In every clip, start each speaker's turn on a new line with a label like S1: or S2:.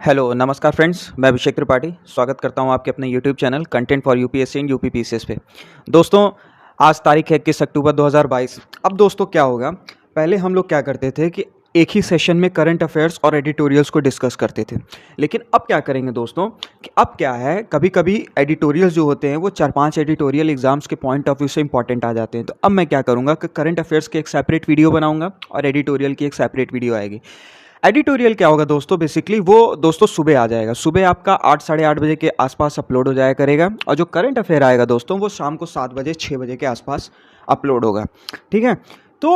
S1: Hello नमस्कार friends, मैं अभिषेक त्रिपाठी स्वागत करता हूं आपके अपने YouTube channel content for UPSC and UPPCS पे। दोस्तों, आज तारीख है 21 अक्टूबर 2022। अब दोस्तों क्या होगा, पहले हम लोग क्या करते थे कि एक ही सेशन में करंट अफेयर्स और एडिटोरियल्स को डिस्कस करते थे। लेकिन अब क्या करेंगे दोस्तों कि अब क्या है, कभी कभी एडिटोरियल्स जो होते हैं वो 4-5 एडिटोरियल एग्जाम्स के पॉइंट ऑफ व्यू से इंपॉर्टेंट आ जाते हैं। तो अब मैं क्या करूँगा कि करंट अफेयर्स की एक सेपरेट वीडियो बनाऊंगा और एडिटोरियल की एक सेपरेट वीडियो आएगी। एडिटोरियल क्या होगा दोस्तों, बेसिकली वो दोस्तों सुबह आ जाएगा, सुबह आपका 8 साढ़े 8 बजे के आसपास अपलोड हो जाया करेगा। और जो करंट अफेयर आएगा दोस्तों वो शाम को 7 बजे 6 बजे के आसपास अपलोड होगा। ठीक है, तो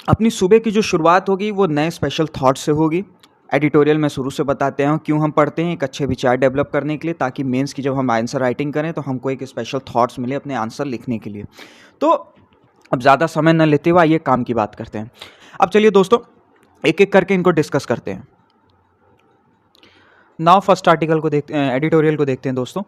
S1: अपनी सुबह की जो शुरुआत होगी वो नए स्पेशल थॉट से होगी। एडिटोरियल में शुरू से बताते हैं क्यों हम पढ़ते हैं, एक अच्छे विचार डेवलप करने के लिए, ताकि मेंस की जब हम आंसर राइटिंग करें तो हमको एक स्पेशल थॉट्स मिले अपने आंसर लिखने के लिए। तो अब ज़्यादा समय न लेते हुए आइए काम की बात करते हैं। अब चलिए दोस्तों एक एक करके इनको डिस्कस करते हैं। नाउ फर्स्ट आर्टिकल को देखते हैं, एडिटोरियल को देखते हैं दोस्तों।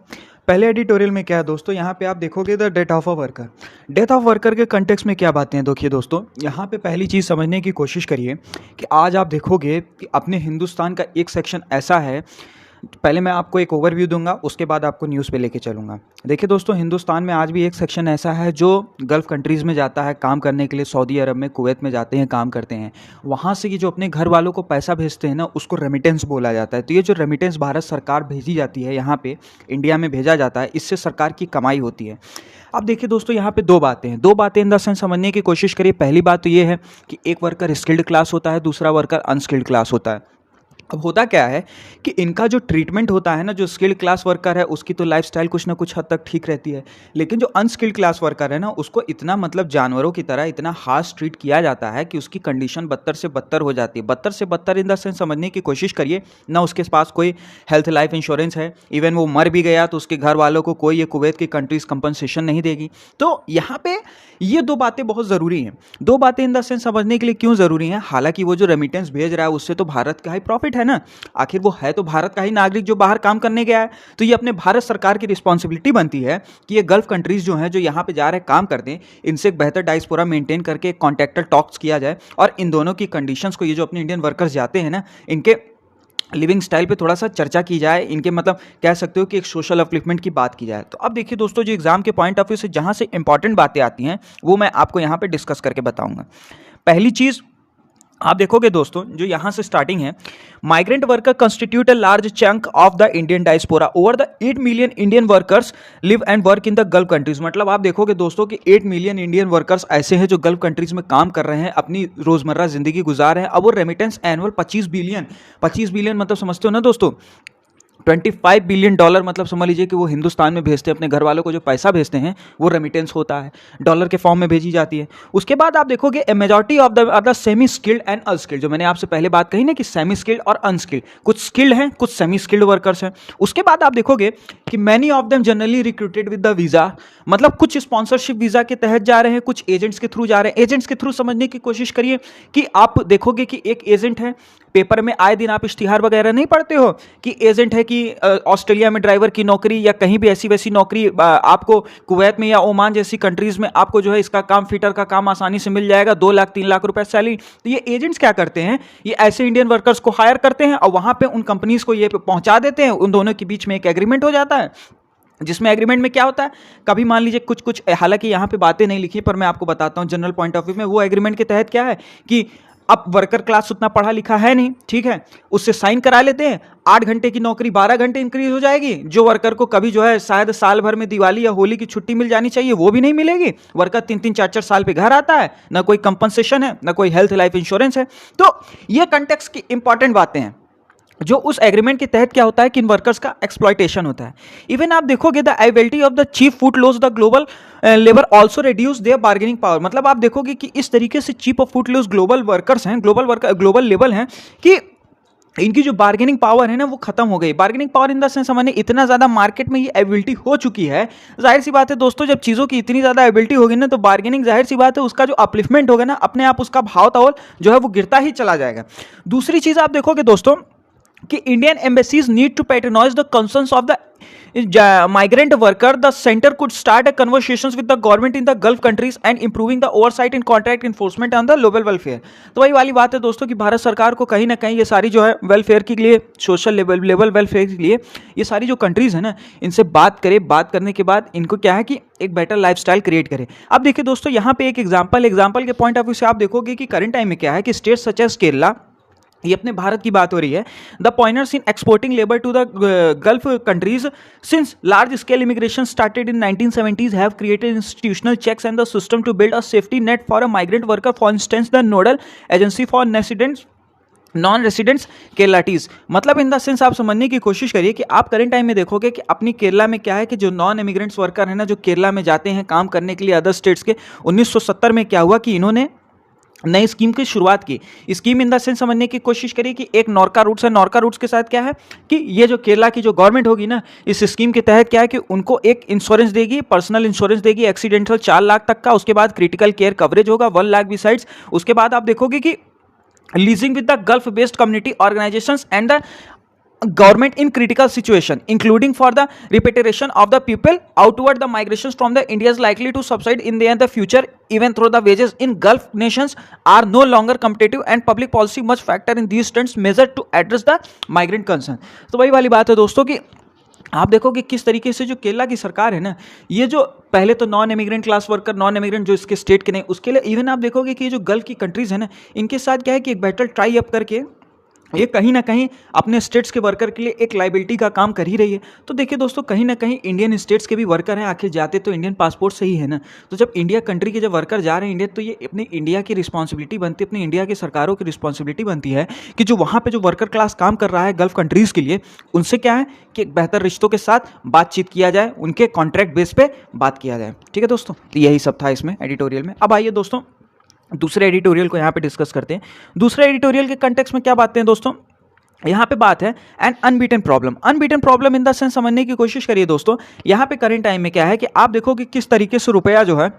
S1: पहले एडिटोरियल में क्या है दोस्तों, यहाँ पे आप देखोगे the death of a worker. Death of worker के कंटेक्स्ट में क्या बातें हैं देखिए दोस्तों, यहाँ पे पहली चीज़ समझने की कोशिश करिए कि आज आप देखोगे कि अपने हिंदुस्तान का एक सेक्शन ऐसा है। पहले मैं आपको एक ओवरव्यू दूंगा, उसके बाद आपको न्यूज़ पे लेके चलूँगा। देखिए दोस्तों, हिंदुस्तान में आज भी एक सेक्शन ऐसा है जो गल्फ़ कंट्रीज़ में जाता है काम करने के लिए, सऊदी अरब में, कुवैत में जाते हैं, काम करते हैं। वहाँ से ये जो अपने घर वालों को पैसा भेजते हैं ना, उसको रेमिटेंस बोला जाता है। तो ये जो रेमिटेंस भारत सरकार भेजी जाती है, यहाँ पे इंडिया में भेजा जाता है, इससे सरकार की कमाई होती है। अब देखिए दोस्तों, यहाँ पे दो बातें इन द सेंस समझने की कोशिश करिए। पहली बात तो ये है कि एक वर्कर स्किल्ड क्लास होता है, दूसरा वर्कर अनस्किल्ड क्लास होता है। अब होता क्या है कि इनका जो ट्रीटमेंट होता है ना, जो स्किल्ड क्लास वर्कर है उसकी तो लाइफस्टाइल कुछ ना कुछ हद तक ठीक रहती है, लेकिन जो अनस्किल्ड क्लास वर्कर है ना, उसको इतना मतलब जानवरों की तरह इतना हार्श ट्रीट किया जाता है कि उसकी कंडीशन बदतर से बदतर हो जाती है। बदतर से बदतर इन द सेंस समझने की कोशिश करिए ना, उसके पास कोई हेल्थ लाइफ इंश्योरेंस है, इवन वो मर भी गया तो उसके घर वालों को कोई ये कुवैत की कंट्रीज कंपनसेशन नहीं देगी। तो यहाँ पे ये दो बातें बहुत ज़रूरी हैं। दो बातें इन द सेंस समझने के लिए क्यों ज़रूरी हैं, हालांकि वो जो रेमिटेंस भेज रहा है उससे तो भारत का ही प्रॉफिट है ना, आखिर वो है तो भारत का ही नागरिक जो बाहर काम करने गया है। तो ये अपने भारत सरकार की रिस्पॉन्सिबिलिटी बनती है कि ये गल्फ कंट्रीज जो हैं, जो यहाँ पे जा रहे काम करते हैं, इनसे एक बेहतर डायस्पोरा मेंटेन करके कॉन्ट्रैक्टर टॉक्स किया जाए और इन दोनों की कंडीशंस को, ये जो अपने इंडियन वर्कर्स जाते हैं ना, इनके लिविंग स्टाइल पे थोड़ा सा चर्चा की जाए, इनके मतलब कह सकते हो कि एक सोशल अपलिफ्टमेंट की बात की जाए। तो अब देखिए दोस्तों, जो एग्जाम के पॉइंट ऑफ व्यू से जहाँ से इंपॉर्टेंट बातें आती हैं वो मैं आपको यहाँ पे डिस्कस करके बताऊँगा। पहली चीज़ आप देखोगे दोस्तों, जो यहाँ से स्टार्टिंग है, migrant worker constitute a large chunk of the Indian diaspora, over the 8 million Indian workers live and work in the Gulf countries. मतलब आप देखोगे दोस्तों कि 8 मिलियन इंडियन वर्कर्स ऐसे हैं जो गल्फ कंट्रीज में काम कर रहे हैं, अपनी रोजमर्रा जिंदगी गुजार रहे हैं। अब वो रेमिटेंस एनुअल 25 बिलियन मतलब समझते हो ना दोस्तों, $25 बिलियन, मतलब समझ लीजिए कि वो हिंदुस्तान में भेजते हैं अपने घर वालों को, जो पैसा भेजते हैं वो रेमिटेंस होता है, डॉलर के फॉर्म में भेजी जाती है। उसके बाद आप देखोगे a majority of the semi skilled and unskilled, जो मैंने आपसे पहले बात कही ना कि सेमी स्किल्ड और अनस्किल्ड, कुछ स्किल्ड हैं कुछ सेमी स्किल्ड वर्कर्स हैं। उसके बाद आप देखोगे कि many of them generally recruited with the visa, मतलब कुछ स्पॉन्सरशिप वीज़ा के तहत जा रहे हैं, कुछ एजेंट्स के थ्रू जा रहे हैं। एजेंट्स के थ्रू समझने की कोशिश करिए कि आप देखोगे कि एक एजेंट है, पेपर में आए दिन आप इश्तिहार वगैरह नहीं पढ़ते हो कि एजेंट है कि ऑस्ट्रेलिया में ड्राइवर की नौकरी या कहीं भी ऐसी वैसी नौकरी आपको कुवैत में या ओमान जैसी कंट्रीज में आपको जो है इसका काम, फिटर का काम आसानी से मिल जाएगा, 2 लाख 3 लाख रुपए सैलरी। तो ये एजेंट्स क्या करते हैं, ये ऐसे इंडियन वर्कर्स को हायर करते हैं और वहां पे उन कंपनीज को ये पहुंचा देते हैं। उन दोनों के बीच में एक एग्रीमेंट हो जाता है, जिसमें एग्रीमेंट में क्या होता है, कभी मान लीजिए कुछ हालांकि यहाँ पे बातें नहीं लिखी पर मैं आपको बताता हूँ जनरल पॉइंट ऑफ व्यू में। वो एग्रीमेंट के तहत क्या है कि अब वर्कर क्लास उतना पढ़ा लिखा है नहीं, ठीक है, उससे साइन करा लेते हैं, 8 घंटे की नौकरी 12 घंटे इंक्रीज हो जाएगी। जो वर्कर को कभी जो है शायद साल भर में दिवाली या होली की छुट्टी मिल जानी चाहिए वो भी नहीं मिलेगी। वर्कर 3-3 4-4 साल पे घर आता है, ना कोई कंपनसेशन है, ना कोई हेल्थ लाइफ इंश्योरेंस है। तो ये कंटेक्स्ट की इंपॉर्टेंट बातें हैं। जो उस एग्रीमेंट के तहत क्या होता है कि इन वर्कर्स का एक्सप्लॉयटेशन होता है। इवन आप देखोगे the availability of the chief food loss the global labour also reduce there bargaining power. मतलब आप देखोगे कि इस तरीके से chief of food loss global workers हैं, ग्लोबल लेवल हैं कि इनकी जो बार्गेनिंग पावर है ना वो खत्म हो गई। Bargaining power in the sense हमने इतना ज़्यादा मार्केट में ये एबिलिटी हो चुकी है, जाहिर सी बात है दोस्तों, जब चीज़ों की इतनी ज़्यादा एबिलिटी होगी ना तो बार्गेनिंग, जाहिर सी बात है उसका जो अपलिफ्टमेंट होगा ना, अपने आप उसका भाव ताल जो है वो गिरता ही चला जाएगा। दूसरी चीज़ आप देखोगे दोस्तों, कि Indian embassies need to patronise the concerns of the migrant worker. The center could start a conversations with the government in the Gulf countries and improving the oversight in contract enforcement and the global welfare. तो वही वाली बात है दोस्तों कि भारत सरकार को कहीं ना कहीं ये सारी जो है वेलफेयर के लिए, सोशल लेवल वेलफेयर के लिए ये सारी जो कंट्रीज है ना, इनसे बात करे, बात करने के बाद इनको क्या है कि एक बेटर लाइफस्टाइल क्रिएट करे। अब देखिए दोस्तों, यहाँ पे एक एग्जांपल के पॉइंट ऑफ व्यू से आप देखोगे कि करंट टाइम में क्या है कि स्टेट सच एज केरला, ये अपने भारत की बात हो रही है, the pointers in exporting labour to the Gulf countries since large scale immigration started in 1970s have created institutional checks and the system to build a safety net for a migrant worker, for instance the nodal agency for non residents Keralites. मतलब in the sense आप समझने की कोशिश करिए कि आप current time में देखोगे कि अपनी केरला में क्या है कि जो नॉन इमिग्रेंट्स वर्कर है ना, जो केरला में जाते हैं काम करने के लिए अदर स्टेट्स के, 1970 में क्या हुआ कि इन्होंने नई स्कीम की शुरुआत की। स्कीम इन द सेंस समझने की कोशिश करिए कि एक नॉर्का रूट्स है, नॉर्का रूट्स के साथ क्या है कि ये जो केरला की जो गवर्नमेंट होगी ना, इस स्कीम के तहत क्या है कि उनको एक इंश्योरेंस देगी, पर्सनल इंश्योरेंस देगी एक्सीडेंटल 4 लाख तक का, उसके बाद क्रिटिकल केयर कवरेज होगा 1 लाख बिसाइड्स। उसके बाद आप देखोगे कि liaising with the Gulf based community organisations and the government in critical situation including for the repatriation of the people outward, the migrations from the India is likely to subside in the future even though the wages in Gulf nations are no longer competitive and public policy must factor in these trends measures to address the migrant concern। तो वही वाली बात है दोस्तों कि आप देखो कि किस तरीके से जो केरला की सरकार है ना, ये जो पहले तो non immigrant class worker, non immigrant जो इसके स्टेट के नहीं, उसके लिए इवन आप देखोगे कि ये जो गल्फ की कंट्रीज है ना, इनके साथ क्या है कि एक बेटर ट्राई अप करके ये कहीं ना कहीं अपने स्टेट्स के वर्कर के लिए एक लाइबिलिटी का काम कर ही रही है। तो देखिए दोस्तों, कहीं ना कहीं इंडियन स्टेट्स के भी वर्कर हैं, आखिर जाते तो इंडियन पासपोर्ट से ही है ना। तो जब इंडिया कंट्री के जब वर्कर जा रहे हैं इंडिया, तो ये अपनी इंडिया की रिस्पॉन्सिबिलिटी बनती है, अपनी इंडिया की सरकारों की रिस्पॉन्सिबिलिटी बनती है कि जो वहाँ पे जो वर्कर क्लास काम कर रहा है गल्फ कंट्रीज़ के लिए, उनसे क्या है कि एक बेहतर रिश्तों के साथ बातचीत किया जाए, उनके कॉन्ट्रैक्ट बेस पे बात किया जाए। ठीक है दोस्तों, तो यही सब था इसमें एडिटोरियल में। अब आइए दोस्तों दूसरे एडिटोरियल को यहाँ पे डिस्कस करते हैं। दूसरे एडिटोरियल के कंटेक्स्ट में क्या बातें हैं दोस्तों, यहाँ पे बात है an unbeaten problem in the sense समझने की कोशिश करिए दोस्तों। यहाँ पे करंट टाइम में क्या है कि आप देखो कि किस तरीके से रुपया जो है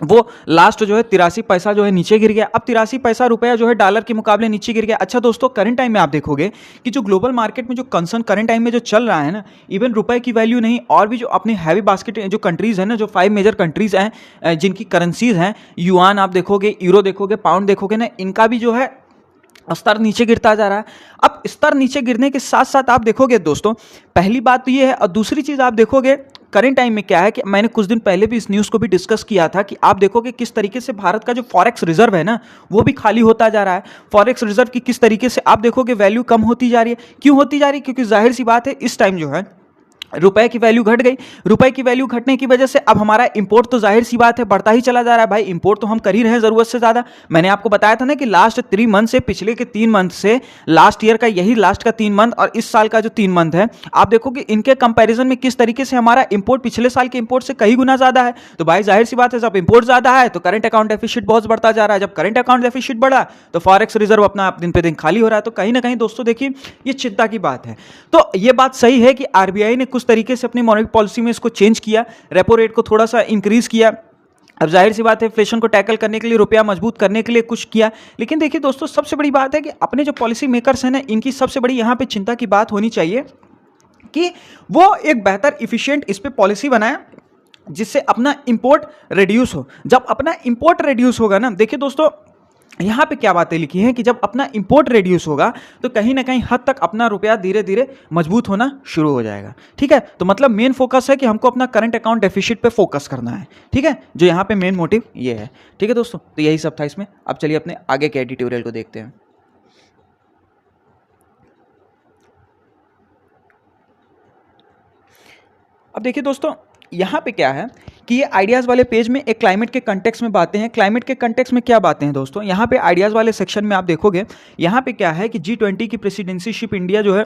S1: वो लास्ट जो है 83 पैसा जो है नीचे गिर गया। अब 83 पैसा रुपया जो है डॉलर के मुकाबले नीचे गिर गया। अच्छा दोस्तों, करंट टाइम में आप देखोगे कि जो ग्लोबल मार्केट में जो कंसर्न करंट टाइम में जो चल रहा है ना, इवन रुपए की वैल्यू नहीं, और भी जो अपने हैवी बास्केट जो कंट्रीज है ना, जो 5 मेजर कंट्रीज हैं जिनकी करेंसीज हैं, युआन आप देखोगे, यूरो देखोगे, पाउंड देखोगे ना, इनका भी जो है स्तर नीचे गिरता जा रहा है। अब स्तर नीचे गिरने के साथ साथ आप देखोगे दोस्तों, पहली बात तो ये है, और दूसरी चीज़ आप देखोगे करंट टाइम में क्या है कि मैंने कुछ दिन पहले भी इस न्यूज़ को भी डिस्कस किया था कि आप देखोगे किस तरीके से भारत का जो फॉरेक्स रिजर्व है ना, वो भी खाली होता जा रहा है। फॉरेक्स रिजर्व की किस तरीके से आप देखोगे वैल्यू कम होती जा रही है। क्यों होती जा रही है? क्योंकि जाहिर सी बात है इस टाइम जो है रुपए की वैल्यू घट गई। रुपए की वैल्यू घटने की वजह से अब हमारा इंपोर्ट तो जाहिर सी बात है बढ़ता ही चला जा रहा है। भाई इंपोर्ट तो हम कर ही रहे हैं ज़रूरत से ज़्यादा। मैंने आपको बताया था ना कि लास्ट 3 मंथ से, पिछले के 3 मंथ से, लास्ट ईयर का यही लास्ट का 3 मंथ और इस साल का जो 3 मंथ है, आप देखो कि इनके कंपैरिजन में किस तरीके से हमारा इंपोर्ट पिछले साल के इंपोर्ट से कई गुना ज़्यादा है। तो भाई जाहिर सी बात है जब इंपोर्ट ज़्यादा है तो करंट अकाउंट डेफिसिट बहुत बढ़ता जा रहा है। जब करंट अकाउंट डेफिसिट बढ़ा तो फॉरेक्स रिजर्व अपना आप दिन पे दिन खाली हो रहा है। तो कहीं ना कहीं दोस्तों देखिए ये चिंता की बात है। तो ये बात सही है कि आरबीआई ने कुछ तरीके से अपनी पॉलिसी में इसको चेंज किया, रेपो रेट को थोड़ा सा इंक्रीज किया। अब जाहिर सी बात है इन्फ्लेशन को टैकल करने के लिए, रुपया मजबूत करने के लिए कुछ किया। लेकिन देखिए दोस्तों, सबसे बड़ी बात है कि अपने जो पॉलिसी मेकर्स हैं ना, इनकी सबसे बड़ी यहाँ पे चिंता की बात होनी चाहिए कि वो एक बेहतर इफिशिएंट इस पे पॉलिसी बनाए जिससे अपना इंपोर्ट रिड्यूस हो। जब अपना इंपोर्ट रिड्यूस होगा ना, देखिए दोस्तों यहाँ पे क्या बातें लिखी हैं कि जब अपना इंपोर्ट रिड्यूस होगा तो कहीं ना कहीं हद तक अपना रुपया धीरे धीरे मजबूत होना शुरू हो जाएगा। ठीक है, तो मतलब मेन फोकस है कि हमको अपना करंट अकाउंट डेफिसिट पे फोकस करना है। ठीक है, जो यहाँ पे मेन मोटिव ये है। ठीक है दोस्तों, तो यही सब था इसमें। अब चलिए अपने आगे के एडिटोरियल को देखते हैं। अब देखिए दोस्तों, यहाँ पे क्या है कि ये आइडियाज़ वाले पेज में एक क्लाइमेट के कंटेक्स्ट में बातें हैं। क्लाइमेट के कंटेक्स्ट में क्या बातें हैं दोस्तों, यहाँ पे आइडियाज़ वाले सेक्शन में आप देखोगे, यहाँ पे क्या है कि G20 की प्रेसिडेंसीशिप इंडिया जो है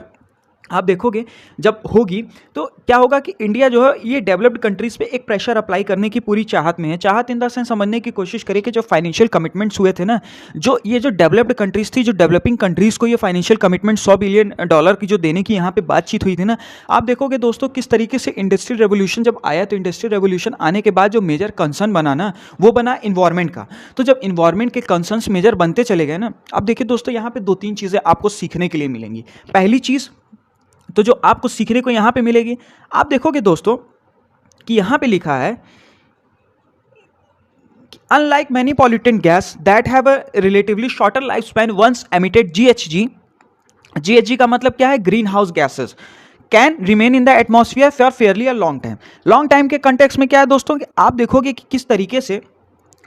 S1: आप देखोगे जब होगी तो क्या होगा कि इंडिया जो है ये डेवलप्ड कंट्रीज पे एक प्रेशर अप्लाई करने की पूरी चाहत में है। चाहत इन द सेंस समझने की कोशिश करें कि जो फाइनेंशियल कमिटमेंट्स हुए थे ना, जो ये जो डेवलप्ड कंट्रीज थी, जो डेवलपिंग कंट्रीज को ये फाइनेंशियल कमिटमेंट $100 बिलियन की जो देने की यहाँ पे बातचीत हुई थी ना, आप देखोगे दोस्तों किस तरीके से इंडस्ट्रियल रेवोल्यूशन जब आया, तो इंडस्ट्रियल रेवोल्यूशन आने के बाद जो मेजर कंसर्न बना ना, वो बना इन्वायरमेंट का। तो जब इन्वायरमेंट के कंसर्न्स मेजर बनते चले गए ना, अब देखिए दोस्तों यहाँ पे 2-3 चीज़ें आपको सीखने के लिए मिलेंगी। पहली चीज़ तो जो आपको सीखने को यहाँ पे मिलेगी, आप देखोगे दोस्तों कि यहाँ पे लिखा है unlike many pollutant gas that have a relatively shorter life span once emitted GHG का मतलब क्या है, greenhouse gases can remain in the atmosphere for fairly a long time के कंटेक्स्ट में क्या है दोस्तों कि आप देखोगे कि किस तरीके से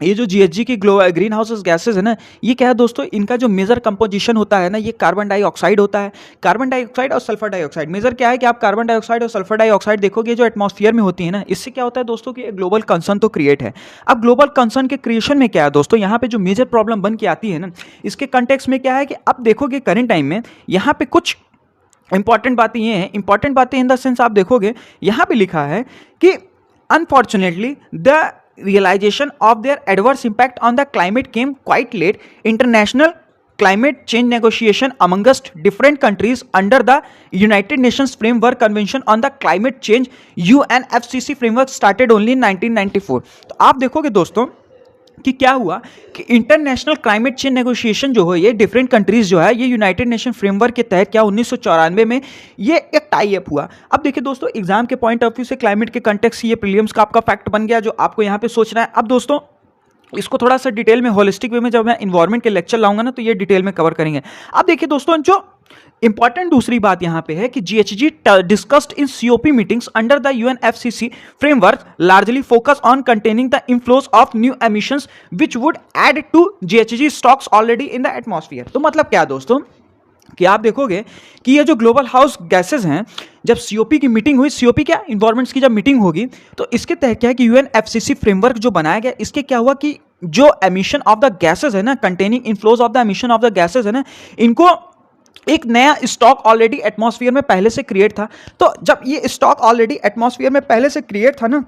S1: ये जो GHG की ग्रीन हाउस गैसेज है ना, ये क्या है दोस्तों, इनका जो मेजर कंपोजिशन होता है ना, ये कार्बन डाइऑक्साइड होता है। कार्बन डाइऑक्साइड और सल्फर डाइऑक्साइड, मेजर क्या है कि आप कार्बन डाइऑक्साइड और सल्फर डाइऑक्साइड देखोगे जो एटमॉस्फेयर में होती है ना, इससे क्या होता है दोस्तों कि ग्लोबल कंसर्न तो क्रिएट है। अब ग्लोबल कंसर्न के क्रिएशन में क्या है दोस्तों, यहाँ पे जो मेजर प्रॉब्लम बन के आती है ना, इसके कंटेक्स्ट में क्या है कि अब देखोगे करंट टाइम में यहाँ पे कुछ इंपॉर्टेंट बातें ये हैं, इंपॉर्टेंट बातें इन द सेंस आप देखोगे यहाँ पे लिखा है कि unfortunately the realization of their adverse impact on the climate came quite late. International climate change negotiation amongst different countries under the United Nations Framework Convention on the Climate Change UNFCCC framework started only in 1994. तो आप देखोगे दोस्तों कि क्या हुआ कि international climate change negotiation जो है, ये डिफरेंट कंट्रीज जो है, ये यूनाइटेड नेशन फ्रेमवर्क के तहत क्या 1994 में ये एक टाई अप हुआ। अब देखिए दोस्तों एग्जाम के पॉइंट ऑफ व्यू से क्लाइमेट के कंटेक्स्ट ये प्रीलिम्स का आपका फैक्ट बन गया जो आपको यहाँ पे सोचना है। अब दोस्तों इसको थोड़ा सा डिटेल में होलिस्टिक वे में जब मैं इन्वायरमेंट के लेक्चर लाऊंगा ना, तो ये डिटेल में कवर करेंगे। अब देखिए दोस्तों जो इंपॉर्टेंट दूसरी बात यहां पे है कि GHG discussed in COP meetings under the UNFCCC framework largely focus on containing the inflows of new emissions which would add to GHG stocks already in the atmosphere. तो मतलब क्या दोस्तों कि आप देखोगे कि ये जो ग्लोबल हाउस गैसेज हैं, जब COP की मीटिंग हुई, COP क्या इन्वायरमेंट्स की जब मीटिंग होगी, तो इसके तहत क्या है कि UNFCCC फ्रेमवर्क जो बनाया गया, इसके क्या हुआ कि जो एमिशन ऑफ द गैसेज है ना, containing inflows of the emission of the gases है ना, इनको एक नया स्टॉक ऑलरेडी एटमॉस्फेयर में पहले से क्रिएट था। तो जब ये स्टॉक ऑलरेडी एटमॉस्फेयर में पहले से क्रिएट था ना,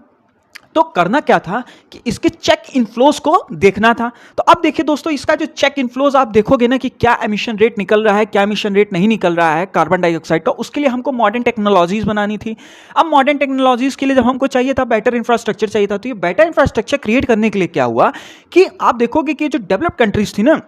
S1: तो करना क्या था कि इसके चेक इनफ्लोज को देखना था। तो अब देखिए दोस्तों इसका जो चेक इनफ्लोज आप देखोगे ना कि क्या एमिशन रेट निकल रहा है, क्या एमिशन रेट नहीं निकल रहा है कार्बन डाइऑक्साइड का, उसके लिए हमको मॉडर्न टेक्नोलॉजीज बनानी थी। अब मॉडर्न टेक्नोलॉजीज के लिए जब हमको चाहिए था बेटर इंफ्रास्ट्रक्चर चाहिए था, तो ये बेटर इंफ्रास्ट्रक्चर क्रिएट करने के लिए क्या हुआ कि आप देखोगे कि जो डेवलप कंट्रीज थी ना,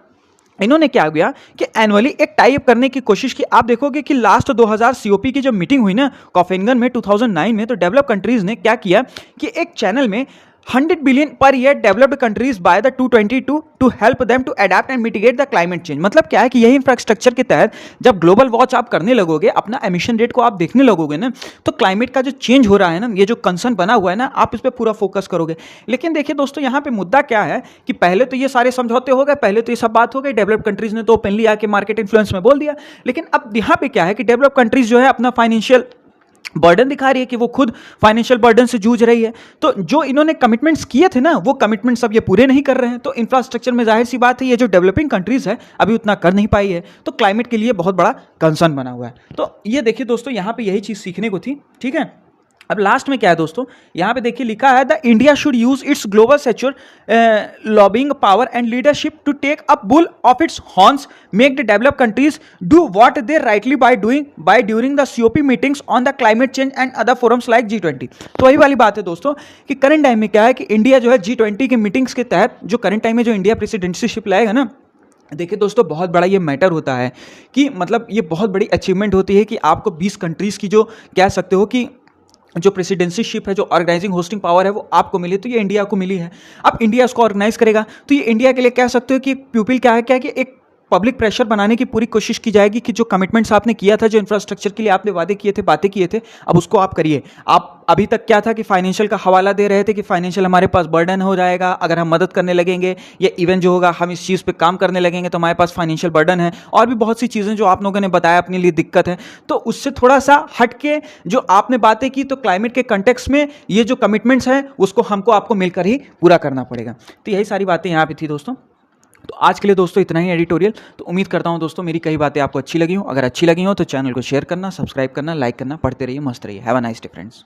S1: इन्होंने क्या किया कि एनुअली एक टाई अप करने की कोशिश की। आप देखोगे कि लास्ट 2000 COP की जब मीटिंग हुई ना कोपेनहेगन में 2009 में, तो डेवलप कंट्रीज ने क्या किया कि एक चैनल में 100 billion per year developed countries by the 222 to help them to adapt and mitigate the climate change. मतलब क्या है कि यही इंफ्रास्ट्रक्चर के तहत जब ग्लोबल वॉच आप करने लगोगे, अपना एमिशन रेट को आप देखने लगोगे ना, तो क्लाइमेट का जो चेंज हो रहा है ना, ये जो कंसर्न बना हुआ है ना, आप इस पर पूरा फोकस करोगे। लेकिन देखिए दोस्तों यहाँ पे मुद्दा क्या है कि पहले तो ये सारे समझौते हो गए, पहले तो ये सब बात हो गई, डेवलप कंट्रीज ने तो ओपनली आके मार्केट इन्फ्लुएंस में बोल दिया। लेकिन अब यहाँ पे क्या है कि डेवलप कंट्रीज जो है अपना फाइनेंशियल बर्डन दिखा रही है कि वो खुद फाइनेंशियल बर्डन से जूझ रही है। तो जो इन्होंने कमिटमेंट्स किए थे ना, वो कमिटमेंट्स अब ये पूरे नहीं कर रहे हैं। तो इंफ्रास्ट्रक्चर में जाहिर सी बात है ये जो डेवलपिंग कंट्रीज है अभी उतना कर नहीं पाई है, तो क्लाइमेट के लिए बहुत बड़ा कंसर्न बना हुआ है। तो ये देखिए दोस्तों यहाँ पे यही चीज़ सीखने को थी, ठीक है। अब लास्ट में क्या है दोस्तों, यहाँ पे देखिए लिखा है the India should use its global secure lobbying power and leadership to take up bull of its horns, make the develop countries do what they rightly by during the COP meetings on the climate change and other forums like G20। तो वही वाली बात है दोस्तों कि current time में क्या है कि इंडिया जो है G20 के मीटिंग्स के तहत जो करंट टाइम में जो इंडिया प्रेसिडेंसीशिप लाएगा ना, देखिए दोस्तों बहुत बड़ा ये मैटर होता है कि मतलब ये बहुत बड़ी अचीवमेंट होती है कि आपको 20 कंट्रीज़ की जो कह सकते हो कि जो प्रेसिडेंसीशिप है, जो ऑर्गेनाइजिंग होस्टिंग पावर है, वो आपको मिली, तो ये इंडिया को मिली है। अब इंडिया इसको ऑर्गेनाइज करेगा, तो ये इंडिया के लिए कह सकते हो कि प्यूपिल क्या है कि एक पब्लिक प्रेशर बनाने की पूरी कोशिश की जाएगी कि जो कमिटमेंट्स आपने किया था, जो इंफ्रास्ट्रक्चर के लिए आपने वादे किए थे, बातें किए थे, अब उसको आप करिए। आप अभी तक क्या था कि फाइनेंशियल का हवाला दे रहे थे कि फाइनेंशियल हमारे पास बर्डन हो जाएगा अगर हम मदद करने लगेंगे, या इवन जो होगा हम इस चीज़ पे काम करने लगेंगे तो हमारे पास फाइनेंशियल बर्डन है, और भी बहुत सी चीज़ें जो आप लोगों ने बताया अपने लिए दिक्कत है। तो उससे थोड़ा सा हट के जो आपने बातें की, तो क्लाइमेट के कंटेक्स्ट में ये जो कमिटमेंट्स हैं उसको हमको आपको मिलकर ही पूरा करना पड़ेगा। तो यही सारी बातें यहाँ पर थी दोस्तों। तो आज के लिए दोस्तों इतना ही एडिटोरियल। तो उम्मीद करता हूँ दोस्तों मेरी कई बातें आपको अच्छी लगी हो। अगर अच्छी लगी हो तो चैनल को शेयर करना, सब्सक्राइब करना, लाइक करना, पढ़ते रहिए, मस्त रहिए। Have a nice day friends.